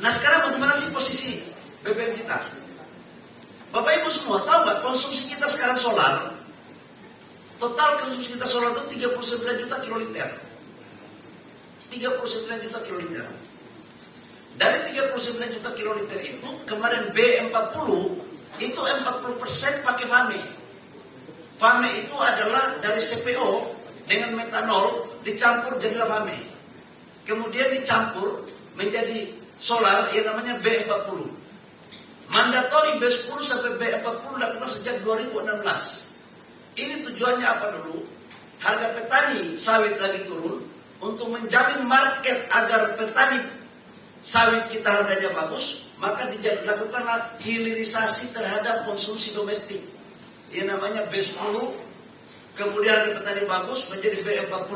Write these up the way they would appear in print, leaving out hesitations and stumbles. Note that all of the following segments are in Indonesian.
Nah sekarang bagaimana sih posisi BBM kita? Bapak Ibu semua tahu nggak konsumsi kita sekarang solar? Total konsumsi kita solar itu 39 juta kiloliter. 39 juta kiloliter. Dari 39 juta kiloliter itu kemarin B40 itu 40% pakai FAME. FAME itu adalah dari CPO dengan metanol dicampur jadilah FAME. Kemudian dicampur menjadi solar yang namanya B40. Mandatori B10 sampai B40 dilakukan sejak 2016. Ini tujuannya apa dulu? Harga petani sawit lagi turun untuk menjamin market agar petani sawit kita harganya bagus, maka dilakukanlah hilirisasi terhadap konsumsi domestik. Yang namanya B10, kemudian harga petani bagus menjadi B40.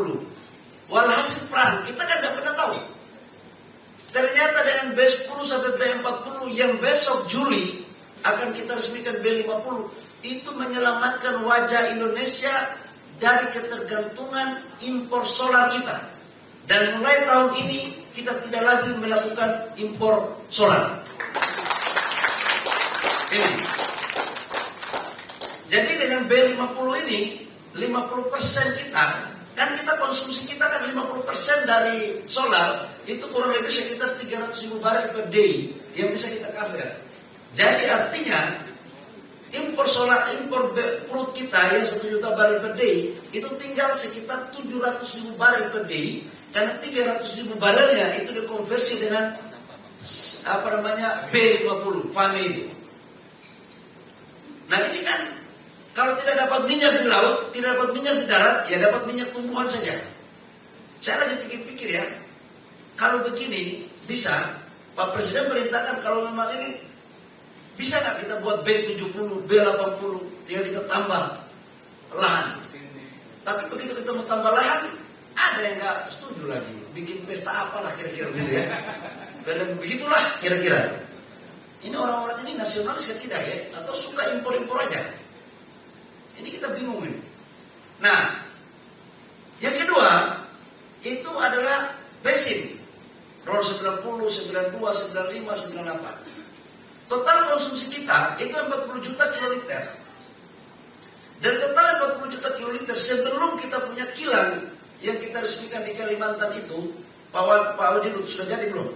Walhasil perang, kita kan tidak pernah tahu. Ternyata dengan B10 sampai B40 yang besok Juli akan kita resmikan B50, itu menyelamatkan wajah Indonesia dari ketergantungan impor solar kita. Dan mulai tahun ini kita tidak lagi melakukan impor solar. Ini. Jadi dengan B50 ini 50% kita, kan kita konsumsi kita kan 50% dari solar, itu kurang lebih sekitar 300.000 barel per day yang bisa kita cover. Jadi artinya impor solar, impor crude kita yang 1 juta barel per day itu tinggal sekitar 700.000 barel per day, karena 300.000 barelnya itu dikonversi dengan B50 FAME itu. Nah ini kan kalau tidak dapat minyak di laut, tidak dapat minyak di darat, ya dapat minyak tumbuhan saja. Saya lagi pikir-pikir ya, kalau begini bisa, Pak Presiden perintahkan kalau memang ini bisa nggak kita buat B70, B80, tinggal kita tambah lahan. Tapi begitu kita mau tambah lahan, ada yang nggak setuju lagi, bikin pesta apalah kira-kira gitu ya. Dan begitulah kira-kira. Ini orang-orang ini nasionalis ya tidak ya, atau suka impor-impor aja. Ini kita bingung ini. Nah, yang kedua itu adalah bensin. RON 90, 92, 95, 98. Total konsumsi kita itu 40 juta kiloliter. Dari total 40 juta kiloliter sebelum kita punya kilang yang kita resmikan di Kalimantan itu, Pak Wadi sudah jadi belum?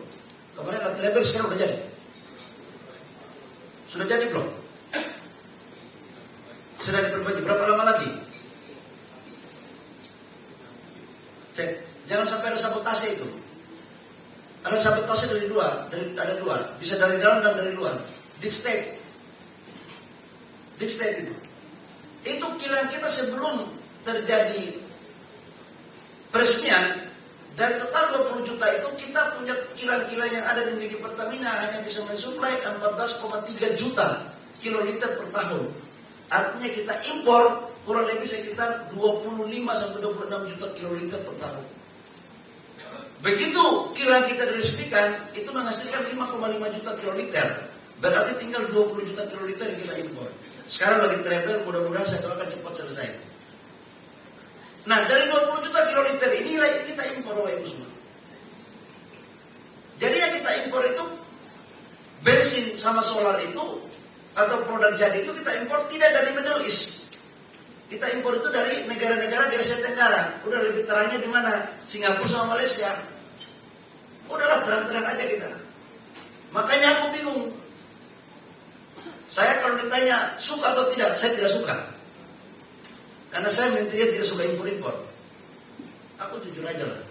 Kemarin Pak Rebel sekarang sudah jadi. Sudah jadi belum? Sudah diperbaiki. Berapa lama lagi? Cek. Jangan sampai ada sabotase itu. Ada sabotase dari luar, ada dua. Bisa dari dalam dan dari luar. Deep state. Deep state itu. Itu kilang kita sebelum terjadi peresmian, dari total 20 juta itu kita punya kilang-kilang yang ada di negeri Pertamina hanya bisa mensuplai 14,3 juta kiloliter per tahun. Artinya kita impor kurang lebih sekitar 25 sampai 26 juta kiloliter per tahun. Begitu kilang kita diresmikan, itu menghasilkan 5,5 juta kiloliter. Berarti tinggal 20 juta kiloliter kita impor. Sekarang lagi travel, mudah-mudahan saya doakan cepat selesai. Nah, dari 20 juta kiloliter inilah yang kita impor, Bapak Ibu semua. Jadi yang kita impor itu bensin sama solar itu, atau produk jadi itu kita impor tidak dari Middle East. Kita impor itu dari negara-negara di Asia Tenggara. Udah lebih terangnya di mana? Singapura sama Malaysia. Udahlah terang-terang aja kita. Makanya aku bingung. Saya kalau ditanya suka atau tidak, saya tidak suka. Karena saya menterinya tidak suka impor-impor. Aku jujur aja lah.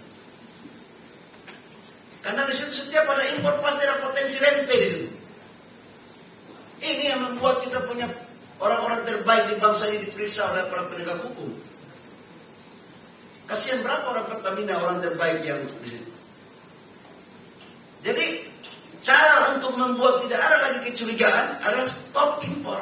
Karena di situ setiap ada impor pasti ada potensi rente di situ. Ini yang membuat kita punya orang-orang terbaik di bangsa ini diperiksa oleh para penegak hukum. Kasihan berapa orang Pertamina orang terbaik yang di situ. Jadi cara untuk membuat tidak ada lagi kecurigaan adalah stop impor.